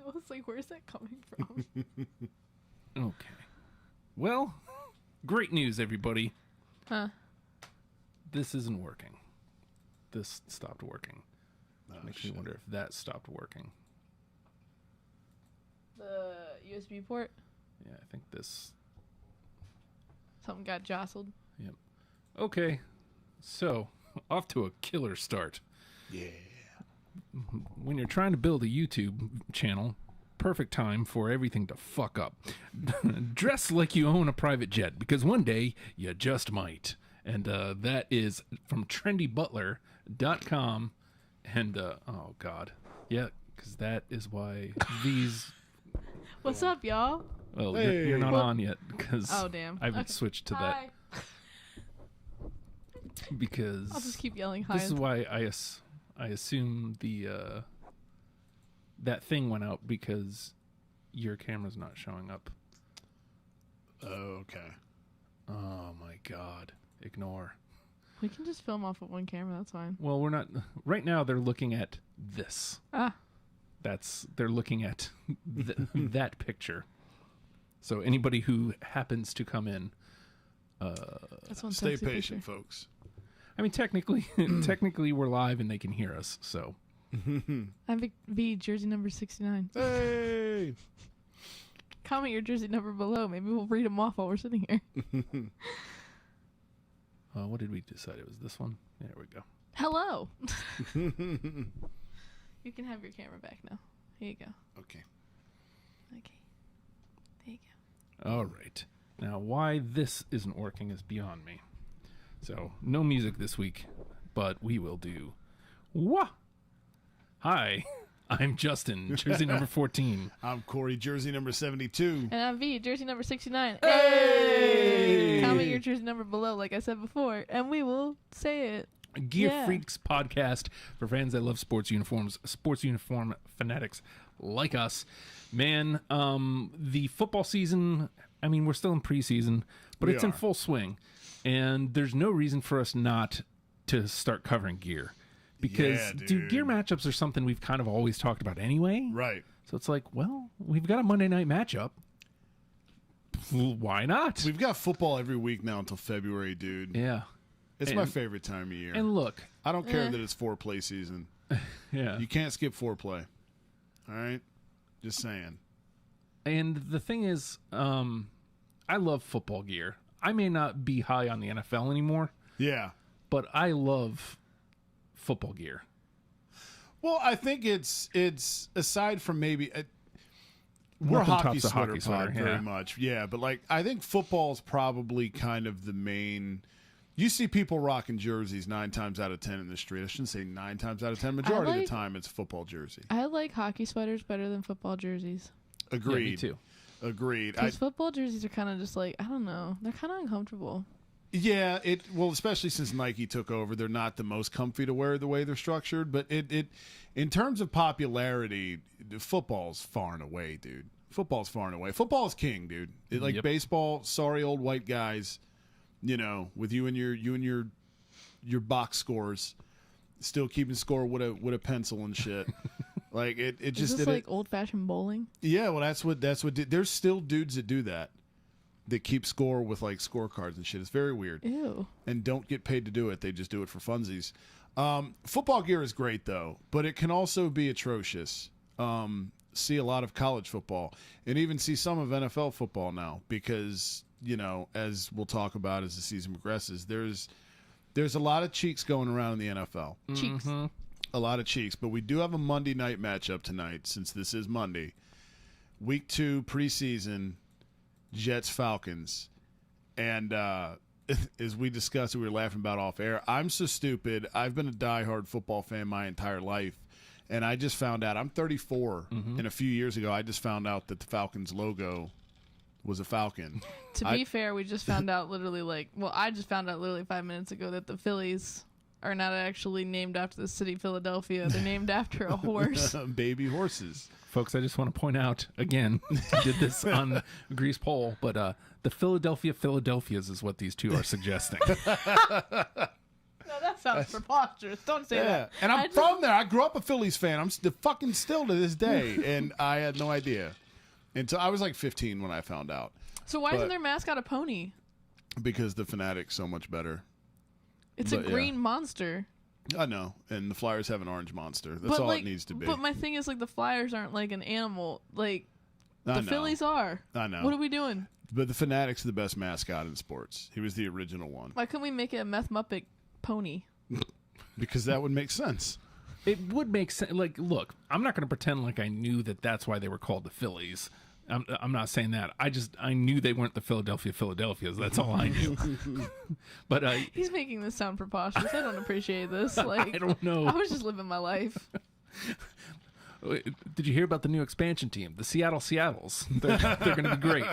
I was like, where's that coming from? Okay. Well, great news, everybody. Huh? This isn't working. This stopped working. Makes me shit. wonder if that stopped working. The USB port? Yeah, I think this... Something got jostled. Yep. Okay. So, off to a killer start. Yeah. When you're trying to build a YouTube channel, perfect time for everything to fuck up. Dress like you own a private jet, because one day you just might. And that is from trendybutler.com. And, oh, God. Yeah, because that is why these... What's up, y'all? Well, Hey. you're not on yet, because Oh, damn. I haven't Okay. switched to Hi. that. Because I'll just keep yelling hi. this is why I assume the that thing went out, because your camera's not showing up. Oh, okay. Oh my God. Ignore. We can just film off of one camera. That's fine. Well, we're not right now. They're looking at this. They're looking at that picture. So anybody who happens to come in, That's one Stay sexy patient, picture. folks. I mean, technically we're live and they can hear us. So I'm V, jersey number 69. Hey. Comment your jersey number below. Maybe we'll read them off while we're sitting here. what did we decide? It was this one. There we go. Hello. You can have your camera back now. Here you go. Okay. Okay. There you go. All right. Now, why this isn't working is beyond me. So, no music this week, but we will do. Wah! Hi, I'm Justin, jersey number 14. I'm Corey, jersey number 72. And I'm V, jersey number 69. Hey! Comment your jersey number below, like I said before, and we will say it. Gear Yeah. Freaks podcast for fans that love sports uniforms, sports uniform fanatics like us. Man, the football season, I mean, we're still in preseason, but We it's in are. full swing. And there's no reason for us not to start covering gear. Because, Yeah, dude, gear matchups are something we've kind of always talked about anyway. Right. So it's like, well, we've got a Monday night matchup. Why not? We've got football every week now until February, dude. Yeah. It's my favorite time of year. And look. I don't care that it's foreplay season. Yeah. You can't skip foreplay. All right? Just saying. And the thing is, I love football gear. I may not be high on the NFL anymore, Yeah. but I love football gear. Well, I think it's aside from maybe we're a Nothing hockey tops a sweater hockey pod sweater, very yeah. much. Yeah, but like I think football is probably kind of the main. You see people rocking jerseys 9 times out of 10 in the street. I shouldn't say 9 times out of 10. Majority of the time, it's a football jersey. I like hockey sweaters better than football jerseys. Agreed. Yeah, me too. Agreed. Because football jerseys are kind of just like, I don't know. They're kind of uncomfortable. Yeah, well, especially since Nike took over, they're not the most comfy to wear the way they're structured. But it in terms of popularity, football's far and away, dude. Football's far and away. Football is king, dude. Like Yep. baseball, sorry old white guys, you know, with you and your box scores, still keeping score with a pencil and shit. Like it Is just this like old fashioned bowling? yeah. Well, that's what there's still dudes that do that. That keep score with like scorecards and shit. It's very weird. Ew. And don't get paid to do it. They just do it for funsies. Football gear is great though, but it can also be atrocious. See a lot of college football and even see some of NFL football now because, you know, as we'll talk about as the season progresses, there's a lot of cheeks going around in the NFL. Cheeks. A lot of cheeks, but we do have a Monday night matchup tonight since this is Monday. Week 2 preseason, Jets Falcons. And as we discussed, we were laughing about off air. I'm so stupid. I've been a diehard football fan my entire life. And I just found out, I'm 34, and a few years ago, I just found out that the Falcons logo was a falcon. To be fair, we just found out I just found out literally 5 minutes ago that the Phillies are not actually named after the city of Philadelphia. They're named after a horse. Baby horses. Folks, I just want to point out, again, I did this on Grease Poll, but the Philadelphias is what these two are suggesting. No, that's sounds preposterous. Don't say that. And I'm from there. I grew up a Phillies fan. I'm fucking still to this day, and I had no idea until I was like 15 when I found out. So why isn't their mascot a pony? Because the Fanatic's so much better. It's a green monster. I know, and the Flyers have an orange monster. That's all it needs to be. But my thing is, like, the Flyers aren't like an animal. Like, the Phillies are. I know. What are we doing? But the Fanatic's the best mascot in sports. He was the original one. Why couldn't we make it a Meth Muppet pony? Because that would make sense. It would make sense. Like, look, I'm not going to pretend like I knew that's why they were called the Phillies. I'm not saying that. I knew they weren't the Philadelphias. That's all I knew. But he's making this sound preposterous. I don't appreciate this. Like, I don't know. I was just living my life. Did you hear about the new expansion team, the Seattles? They're going to be great.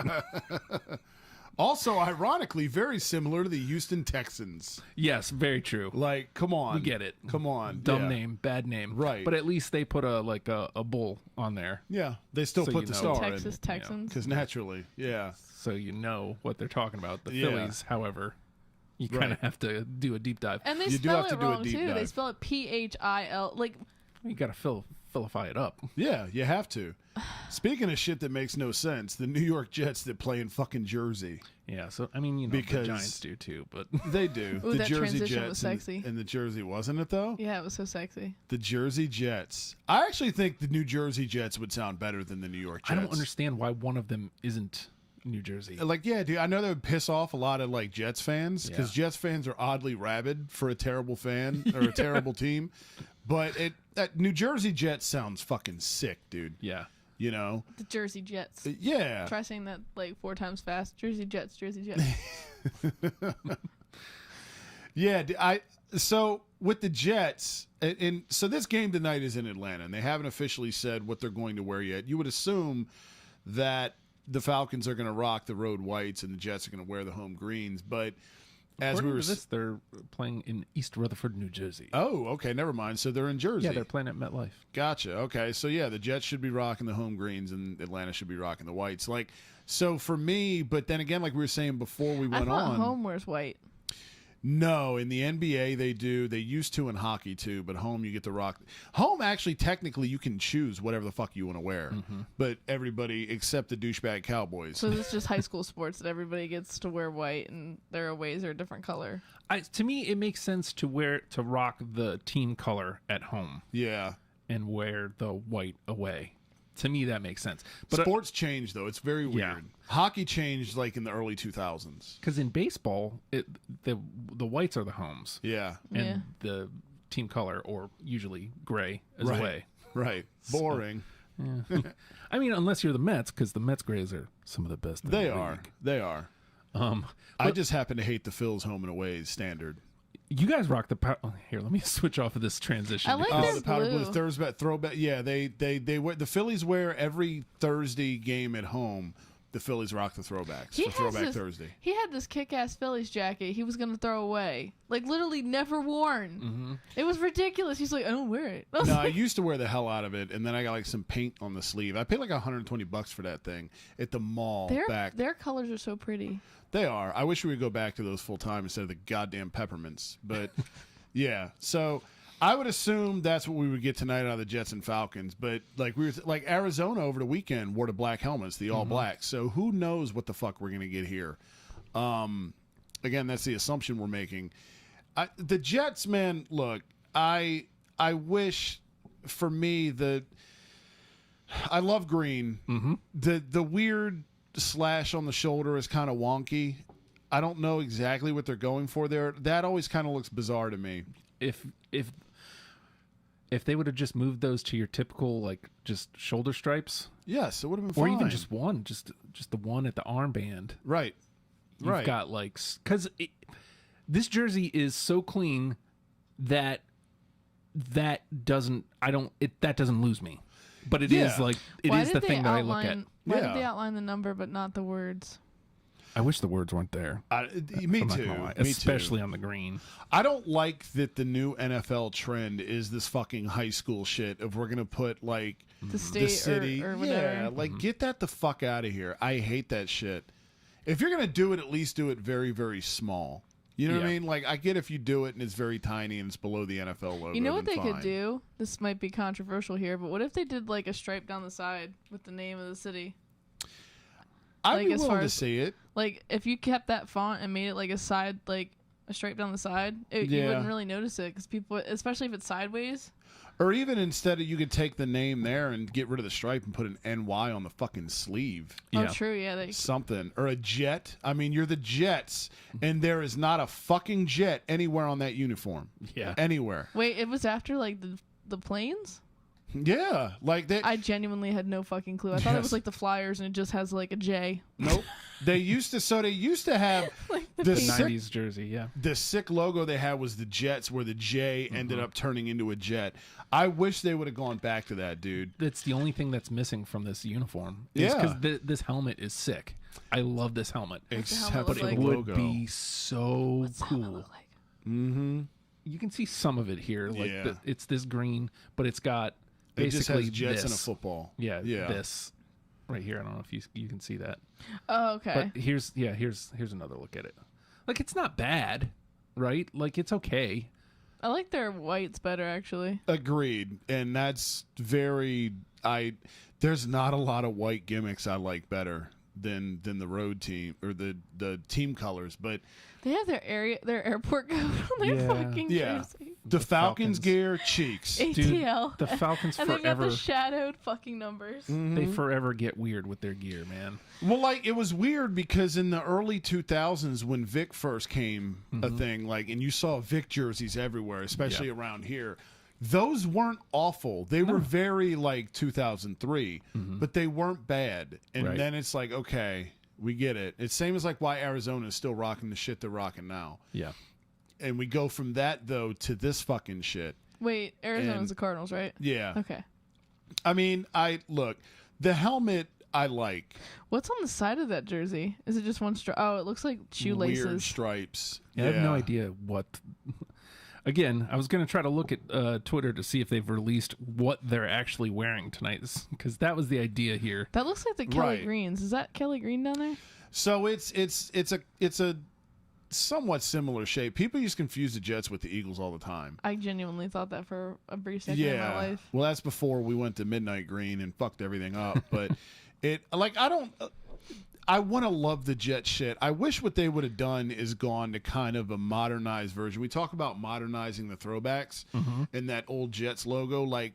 Also, ironically, very similar to the Houston Texans. Yes, very true. Like, come on. We get it. Come on. Dumb name, bad name. Right. But at least they put a bull on there. Yeah, they still put the star Texas Texans. Because naturally, yeah. So you know what they're talking about. The Yeah. Phillies, however, you kind of have to do a deep dive. And they You do spell have to it do a wrong, deep too. dive. They spell it Phil. Like, You got to fill it up. Yeah, you have to. Speaking of shit that makes no sense, the New York Jets that play in fucking Jersey. Yeah, so I mean, Because the Giants do too, but They do. Ooh, the that Jersey transition Jets was sexy. and the Jersey, wasn't it though? yeah, it was so sexy. The Jersey Jets. I actually think the New Jersey Jets would sound better than the New York Jets. I don't understand why one of them isn't New Jersey. Like, yeah, dude, I know that would piss off a lot of like Jets fans because Jets fans are oddly rabid for a terrible fan or a terrible team. But that New Jersey Jets sounds fucking sick, dude. Yeah. You know? The Jersey Jets. Yeah. Try saying that like 4 times fast. Jersey Jets, Jersey Jets. Yeah, so with the Jets, and so this game tonight is in Atlanta, and they haven't officially said what they're going to wear yet. You would assume that the Falcons are going to rock the road whites and the Jets are going to wear the home greens, but as According we were to this, they're playing in East Rutherford, New Jersey. Oh, okay, never mind. So they're in Jersey. Yeah, they're playing at MetLife. Gotcha. Okay, so yeah, the Jets should be rocking the home greens and Atlanta should be rocking the whites. Like, so for me, but then again, like we were saying before we I went thought on, home wears white. no, in the NBA they do. They used to in hockey too, but home you get to rock. Home actually, technically, you can choose whatever the fuck you want to wear, but everybody except the douchebag Cowboys. So this is just high school sports that everybody gets to wear white and their aways are a different color. To me, it makes sense to rock the team color at home yeah. and wear the white away. To me, that makes sense. But Sports changed though; it's very weird. Yeah. Hockey changed like in the early 2000s. because in baseball, the whites are the homes, Yeah, and the team color, or usually gray, is Right. away. right. Boring. Yeah. I mean, unless you're the Mets, because the Mets grays are some of the best. In They the are. league. They are. I just happen to hate the Phils home and away standard. You guys rock the here. Let me switch off of this transition. I like Oh, They're the powder blue blue. Thursday throwback. Yeah, they wear the Phillies wear every Thursday game at home. The Phillies rock the throwbacks for Throwback Thursday. He had this kick-ass Phillies jacket he was going to throw away. Like, literally never worn. It was ridiculous. He's like, I don't wear it. I was No, I like, used to wear the hell out of it, and then I got like some paint on the sleeve. I paid like $120 for that thing at the mall back. their colors are so pretty. They are. I wish we would go back to those full time instead of the goddamn peppermints. But yeah, so I would assume that's what we would get tonight out of the Jets and Falcons. But like like Arizona over the weekend wore the black helmets, the all black. So who knows what the fuck we're gonna get here? Again, that's the assumption we're making. The Jets, man. Look, I wish for me I love green. The weird slash on the shoulder is kind of wonky. I don't know exactly what they're going for there. That always kind of looks bizarre to me. If they would have just moved those to your typical like just shoulder stripes, Yes, it would have been or fine. even just one, just the one at the armband. right. You've got like because this jersey is so clean that doesn't lose me, but it is Yeah. like it Why is did the they thing that I look outline- at. Why Yeah. did they outline the number but not the words? I wish the words weren't there. Me I'm not too. gonna lie, Me especially too. on the green. I don't like that the new NFL trend is this fucking high school shit of we're gonna put like The state the city. or whatever. Yeah, like get that the fuck out of here. I hate that shit. If you're gonna do it, at least do it very, very small. You know what I Yeah. mean? Like, I get if you do it and it's very tiny and it's below the NFL logo. You know what then they fine. could do? This might be controversial here, but what if they did like a stripe down the side with the name of the city? I'd like, be as willing far to as- see it. Like if you kept that font and made it like a side, like a stripe down the side, you Yeah. wouldn't really notice it because people, especially if it's sideways. Or even instead of, you could take the name there and get rid of the stripe and put an NY on the fucking sleeve. Oh, true. Yeah. Something. Or a jet. I mean, you're the Jets, and there is not a fucking jet anywhere on that uniform. Yeah. Anywhere. Wait, it was after like the planes? Yeah. Like that. I genuinely had no fucking clue. I thought it Yes. was like the Flyers and it just has like a J. Nope. They used to have Like the paint. sick, 90s jersey, yeah. the sick logo they had was the Jets, where the J ended Mm-hmm. up turning into a jet. I wish they would have gone back to that, dude. That's the only thing that's missing from this uniform. Yeah. Because this helmet is sick. I love this helmet. What's the Except helmet for look the like? It would logo. be so What's the helmet cool. look like? Mm-hmm. You can see some of it here. Like Yeah. it's this green, but it's got It just basically has Jets this. and a football. Yeah, Yeah. this right here. I don't know if you can see that. Oh, okay. But here's another look at it. Like, it's not bad, right? Like, it's okay. I like their whites better actually. Agreed. And that's very there's not a lot of white gimmicks I like better than the road team or the team colors, but They have their airport code on their Yeah. fucking Yeah. jersey. the Falcons Falcons. gear cheeks. ATL. The Falcons and they've got forever the shadowed fucking numbers. they forever get weird with their gear, man. Well, like, it was weird because in the early 2000s when Vic first came a thing, like, and you saw Vic jerseys everywhere, especially around here, those weren't awful. They were very like 2003, but they weren't bad. And Right. then it's like, okay, we get it. It's same as like why Arizona is still rocking the shit they're rocking now. Yeah. And we go from that though to this fucking shit. Wait, Arizona's And- the Cardinals, right? Yeah. Okay. I mean, look, the helmet I like. What's on the side of that jersey? Is it just one stripe? Oh, it looks like shoelaces. Weird stripes. I have no idea what. Again, I was going to try to look at Twitter to see if they've released what they're actually wearing tonight, because that was the idea here. That looks like the Kelly Right. Greens. Is that Kelly Green down there? So it's a somewhat similar shape. People used to confuse the Jets with the Eagles all the time. I genuinely thought that for a brief second in my life. Well, that's before we went to midnight green and fucked everything up. But I want to love the Jet shit. I wish what they would have done is gone to kind of a modernized version. We talk about modernizing the throwbacks and that old Jets logo. Like,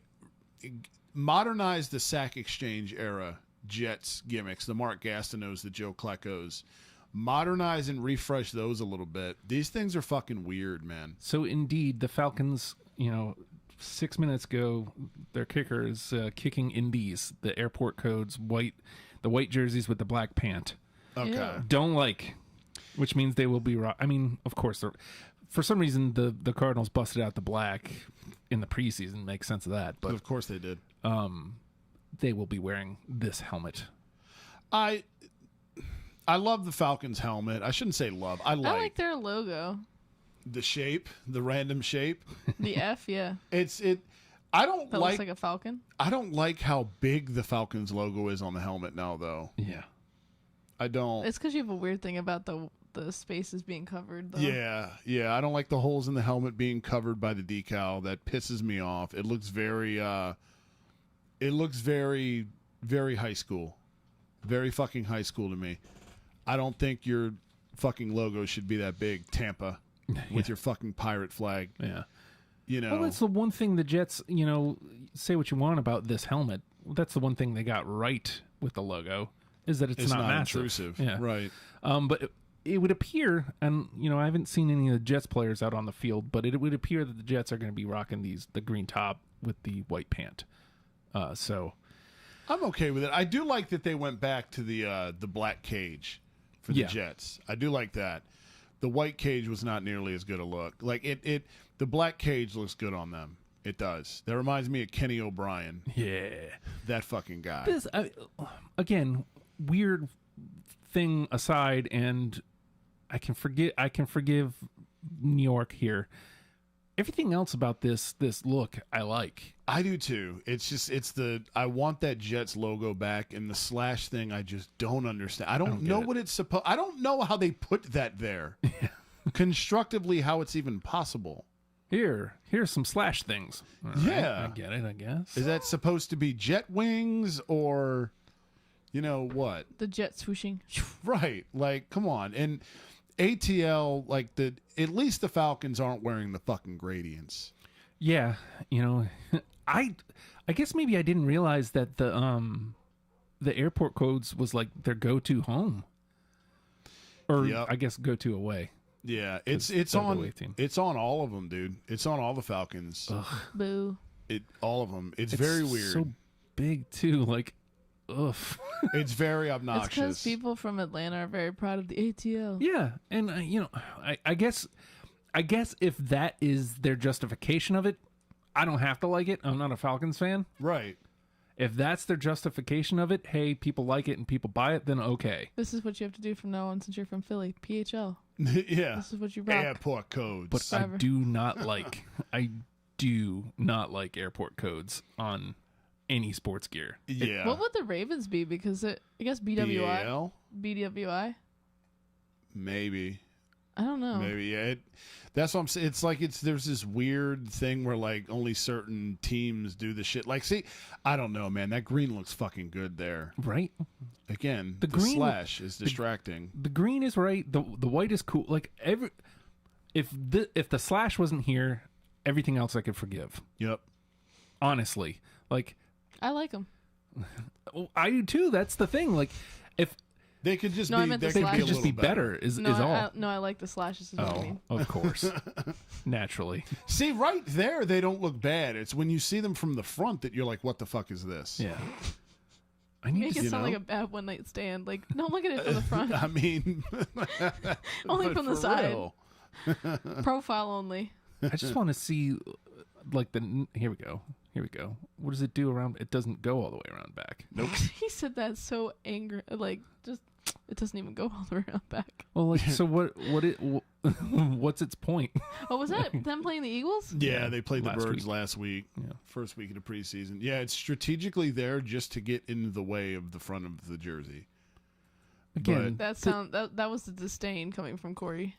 modernize the Sack Exchange era Jets gimmicks, the Mark Gastineaus, the Joe Klecko's. Modernize and refresh those a little bit. These things are fucking weird, man. So indeed, the Falcons, 6 minutes ago, their kicker is kicking Indies, the airport codes, the white jerseys with the black pant. Okay. Yeah. Don't like, which means they will be. I mean, of course, for some reason the Cardinals busted out the black in the preseason. Makes sense of that, But but of course they did. they will be wearing this helmet. I love the Falcons helmet. I shouldn't say love. I I like like their logo. the shape, the random shape. The F, yeah. I don't That like, looks like a falcon. I don't like how big the Falcons logo is on the helmet now though. Yeah. I don't. It's because you have a weird thing about the spaces being covered, though. Yeah. I don't like the holes in the helmet being covered by the decal. That pisses me off. It looks very very high school. Very fucking high school to me. I don't think your fucking logo should be that big, Tampa, with your fucking pirate flag. Yeah. Well, Well, that's the one thing the Jets, say what you want about this helmet. That's the one thing they got right with the logo, is that it's not massive. intrusive. Yeah. Right. But it would appear, and I haven't seen any of the Jets players out on the field, but it would appear that the Jets are going to be rocking the green top with the white pant. So I'm okay with it. I do like that they went back to the black cage for the Jets. I do like that. The white cage was not nearly as good a look. Like the black cage looks good on them. It does. That reminds me of Kenny O'Brien. yeah, That fucking guy. this again, weird thing aside, and I can forgive New York here. Everything else about this look, I like. I do too. I want that Jets logo back, and the slash thing I just don't understand. I don't know get it. what it's supposed. I don't know how they put that there. constructively how it's even possible. Here's some slash things. All right, Yeah. I get it, I guess. Is that supposed to be jet wings or, what? The jet swooshing. Right. Like, come on. And ATL, at least the Falcons aren't wearing the fucking gradients. Yeah, I guess maybe I didn't realize that the airport codes was like their go-to home. Or Yep. I guess go-to away. Yeah, it's they're the on away team. it's on all of them, dude. It's on all the Falcons. Boo. All of them. It's very weird. So big too, like, ugh. It's very It's because obnoxious. people from Atlanta are very proud of the ATL. Yeah, and I guess if that is their justification of it, I don't have to like it. I'm not a Falcons fan. Right. If that's their justification of it, hey, people like it and people buy it, then okay. This is what you have to do from now on since you're from Philly. PHL. Yeah. This is what you rock. Airport codes. But Forever. I do not like airport codes on any sports gear. yeah. What would the Ravens be? Because I guess BWI. BAL? BWI? Maybe. I don't know. Maybe. Yeah. That's what I'm saying. It's like there's this weird thing where like only certain teams do the shit. Like, see, I don't know, man. That green looks fucking good there. Right? Again, The the green- slash is distracting. The green is right. The white is cool. Like if the slash wasn't here, everything else I could forgive. Yep. Honestly. Like, I like them. I do too. That's the thing. Like, if They could just No, I be. meant They the could they slash. be a could just little be better, is No, all. I like the slashes. Is what I mean. Of course. Naturally. See, right there, they don't look bad. It's when you see them from the front that you're like, "What the fuck is this?" Yeah. I need Make to it you sound know? like a bad one night stand. Like, don't look at it from the front. I mean, Only but from the for side. real. Profile only. I just want to see, like, here we go. What does it do around? It doesn't go all the way around back. Nope. He said that so angry. Like, just it doesn't even go all the way around back. Well, like, so what's its point? Oh, was that them playing the Eagles? Yeah, they played the Last Birds week. last week. Yeah. First week of the preseason. Yeah, it's strategically there just to get into the way of the front of the jersey. Again, That was the disdain coming from Corey.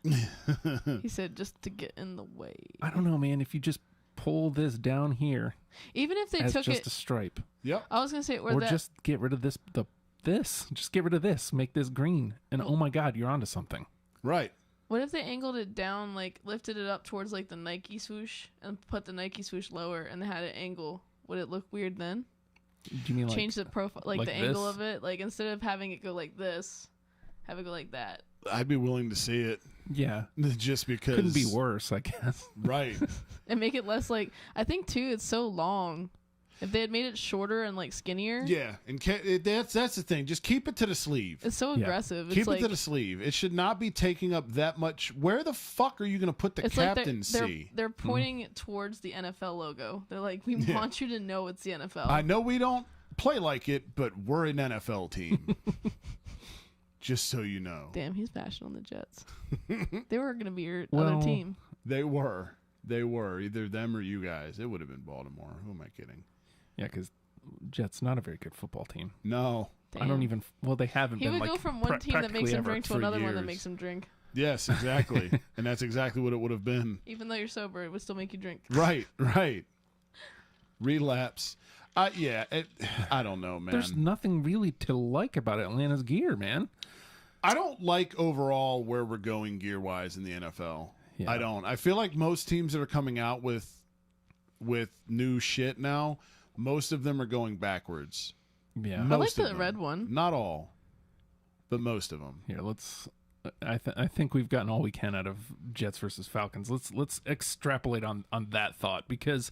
He said just to get in the way. I don't know, man. If you just pull this down here Even if they as took just it, a stripe, Yep. I was gonna say, or just get rid of this, just get rid of this, make this green, and oh my God, you're onto something. Right. what if they angled it down, like lifted it up towards like the Nike swoosh and put the Nike swoosh lower and had it angle? Would it look weird then? Do you mean like Change the profile, like like the angle this? of it, like instead of having it go like this, have it go like that. I'd be willing to see it yeah? just because. Couldn't be worse, I guess. Right. And make it less like, I think too, it's so long. If they had made it shorter and like skinnier, Yeah, and that's the thing. Just keep it to the sleeve. it's so Yeah. aggressive. Keep It's it like, to the sleeve. It should not be taking up that much. Where the fuck are you going to put the it's like captain C? they're pointing it towards the NFL logo. They're like, we Yeah. want you to know it's the NFL. I know we don't play like it, but we're an NFL team. Just so you know. Damn, he's bashing on the Jets. They were going to be your Well, other team. They were. Either them or you guys. It would have been Baltimore. Who am I kidding? Yeah, because Jets not a very good football team. No. I don't Damn. even. Well, they haven't He been would like go from one team that makes practically him ever. drink to for another one that years. makes him drink. Yes, exactly. And that's exactly what it would have been. Even though you're sober, it would still make you drink. Right. Relapse. Yeah, I don't know, man. There's nothing really to like about Atlanta's gear, man. I don't like overall where we're going gear-wise in the NFL. Yeah. I don't. I feel like most teams that are coming out with new shit now, most of them are going backwards. Yeah. I like Most of the them. red one. Not all, but most of them. Here, let's. I think we've gotten all we can out of Jets versus Falcons. Let's extrapolate on that thought because,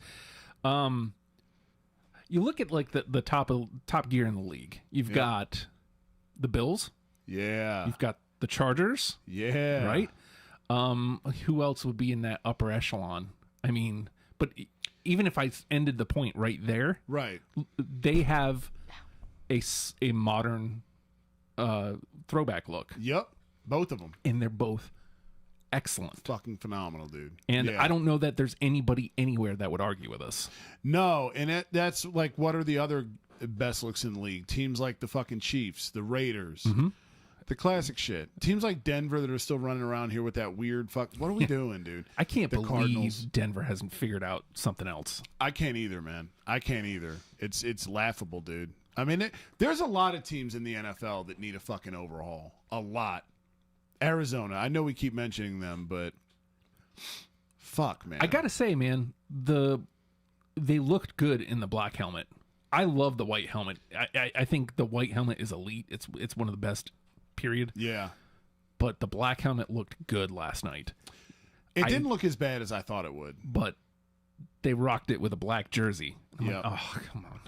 you look at like the top gear in the league. You've got the Bills. Yeah. You've got the Chargers. Yeah. Right. Who else would be in that upper echelon? I mean, but even if I ended the point right there, Right. they have a modern throwback look, Yep. Both of them. and they're both excellent. Fucking phenomenal, dude. And Yeah. I don't know that there's anybody anywhere that would argue with us. No, and that's like, what are the other best looks in the league? Teams like the fucking Chiefs, the Raiders. The classic shit. Teams like Denver that are still running around here with that weird fuck. What are we doing, dude? I can't The believe Cardinals. Denver hasn't figured out something else. I can't either, man. I can't either. It's laughable, dude. I mean, there's a lot of teams in the NFL that need a fucking overhaul. A lot. Arizona. I know we keep mentioning them, but fuck, man. I gotta say, man, they looked good in the black helmet. I love the white helmet. I think the white helmet is elite. It's one of the best. Period. Yeah. But the black helmet looked good last night. It didn't look as bad as I thought it would. But they rocked it with a black jersey. I'm Yeah. like, oh, come on.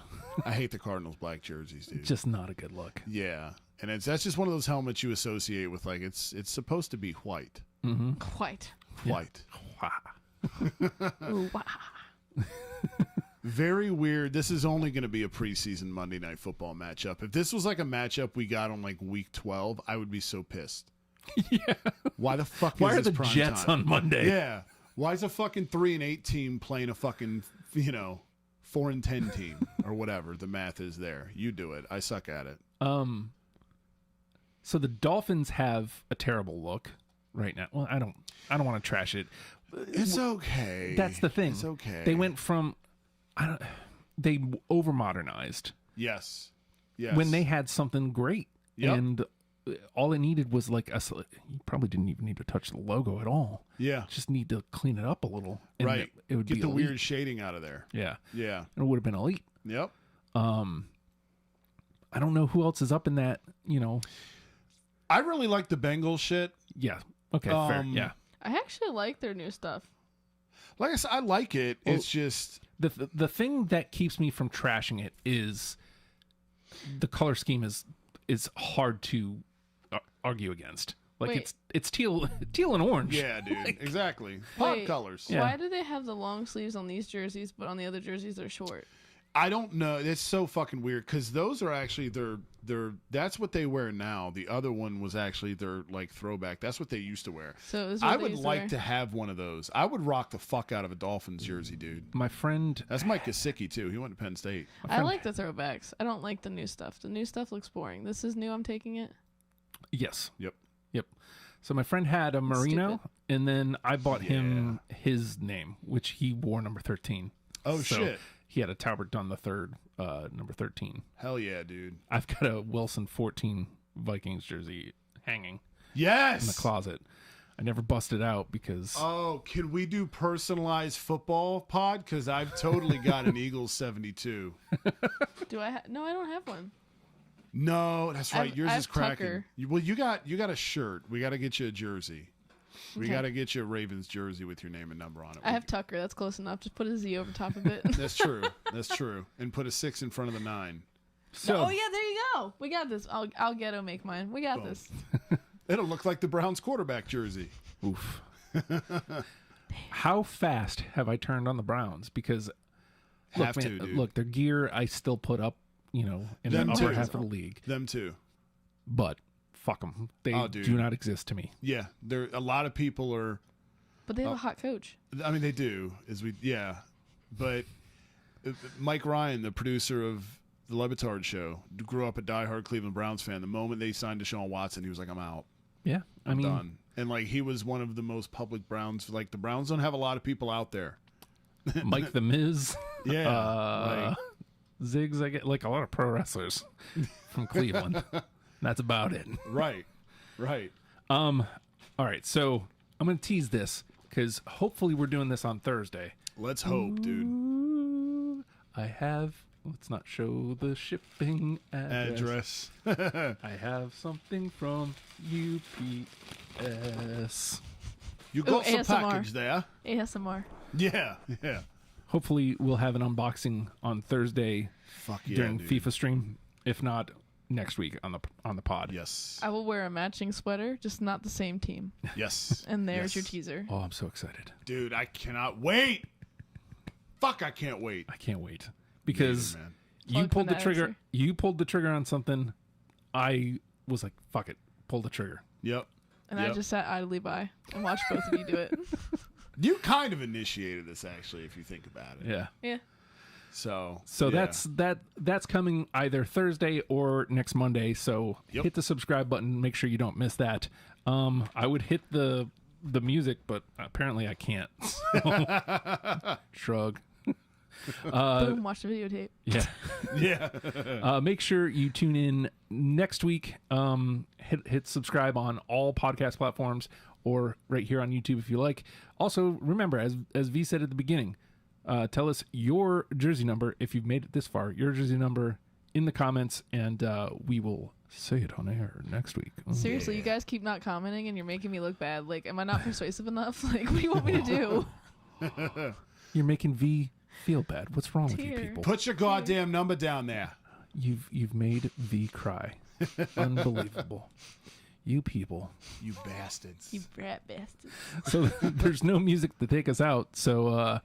I hate the Cardinals black jerseys, dude. Just not a good look. Yeah. And that's just one of those helmets you associate with, like, it's supposed to be white. Mm-hmm. White. White. Ooh, wow. Very weird. This is only going to be a preseason Monday Night Football matchup. If this was like a matchup we got on like week 12, I would be so pissed. Yeah. Why the fuck Why is are this the prime Jets time? on Monday? Yeah. Why is a fucking 3-8 team playing a fucking, 4-10 team or whatever the math is there? You do it. I suck at it. So the Dolphins have a terrible look right now. Well, I don't want to trash it. It's okay. That's the thing. It's okay. They went from they over modernized. Yes. Yes. When they had something great. Yep. And all it needed was like you probably didn't even need to touch the logo at all. Yeah. Just need to clean it up a little. And Right. It would Get be the elite. weird shading out of there. Yeah. Yeah. It would have been elite. Yep. I don't know who else is up in that, I really like the Bengals shit. Yeah. Okay, fair. Yeah. I actually like their new stuff. Like I said, I like it. It's just The thing that keeps me from trashing it is the color scheme is hard to argue against. Like Wait. it's teal and orange. yeah, dude. Exactly. Pop Wait. colors. Yeah. Why do they have the long sleeves on these jerseys, but on the other jerseys they're short? I don't know. It's so fucking weird because those are actually they're that's what they wear now. The other one was actually their like throwback. That's what they used to wear. So is I would like to have one of those. I would rock the fuck out of a Dolphins jersey, dude. My friend That's Mike Gesicki too. He went to Penn State. I like the throwbacks. I don't like the new stuff. The new stuff looks boring. This is new. I'm taking it. Yes. Yep. So my friend had a Merino, Stupid. and then I bought him his name, which he wore number 13. Oh So shit. He had a Talbot Dunn the third, number 13. Hell yeah, dude. I've got a Wilson 14 Vikings jersey hanging Yes. in the closet. I never busted out because Oh, can we do personalized football pod? Because I've totally got an Eagles 72. Do I? No, I don't have one. No, that's right. Yours I is have cracking. Tucker. You got a shirt. We got to get you a jersey. We Okay. got to get you a Ravens jersey with your name and number on it. I have Tucker. That's close enough. Just put a Z over top of it. That's true. That's true. And put a 6 in front of the 9. so Oh yeah, there you go. We got this. I'll ghetto make mine. We got Boom. this. It'll look like the Browns quarterback jersey. oof. How fast have I turned on the Browns? Because Have to, dude. look, their gear I still put up, in Them the upper too. half of the league. Them too. But fuck them. They Oh, dude. do not exist to me. Yeah, there. A lot of people are. But they have a hot coach. I mean, they do. But Mike Ryan, the producer of the Levitard Show, grew up a diehard Cleveland Browns fan. The moment they signed Deshaun Watson, he was like, "I'm out. Yeah, I mean, Done." And like he was one of the most public Browns. Like the Browns don't have a lot of people out there. Mike the Miz, Yeah, Ziggs. I get like a lot of pro wrestlers from Cleveland. That's about it. right. All right, so I'm gonna tease this because hopefully we're doing this on Thursday. Let's hope, dude. Ooh, I have. Let's not show the shipping address. I have something from UPS. You got some ASMR. package there. ASMR. Yeah. Hopefully we'll have an unboxing on Thursday Fuck yeah, during dude. FIFA stream. If not, next week on the pod. Yes. I will wear a matching sweater, just not the same team. Yes. And there's your Yes. teaser. Oh, I'm so excited. Dude, I cannot wait. Fuck, I can't wait. I can't wait because Man. you Plug pulled the fanatics trigger. here. You pulled the trigger on something. I was like, "Fuck it, pull the trigger." Yep. And I Yep. just sat idly by and watched both of you do it. You kind of initiated this, actually, if you think about it. Yeah. Yeah. So yeah. that's coming either Thursday or next Monday. So hit the subscribe button. Make sure you don't miss that. I would hit the music, but apparently I can't. So, shrug. Boom, watch the videotape. Yeah. Yeah. Make sure you tune in next week. Hit subscribe on all podcast platforms or right here on YouTube if you like. Also, remember, as V said at the beginning, tell us your jersey number if you've made it this far. Your jersey number in the comments, and we will say it on air next week. Seriously, you guys keep not commenting, and you're making me look bad. Like, am I not persuasive enough? Like, what do you want me to do? You're making V feel bad. What's wrong with you people? Put your goddamn number down there. You've made V cry. Unbelievable. You people. You bastards. You brat bastards. So there's no music to take us out. So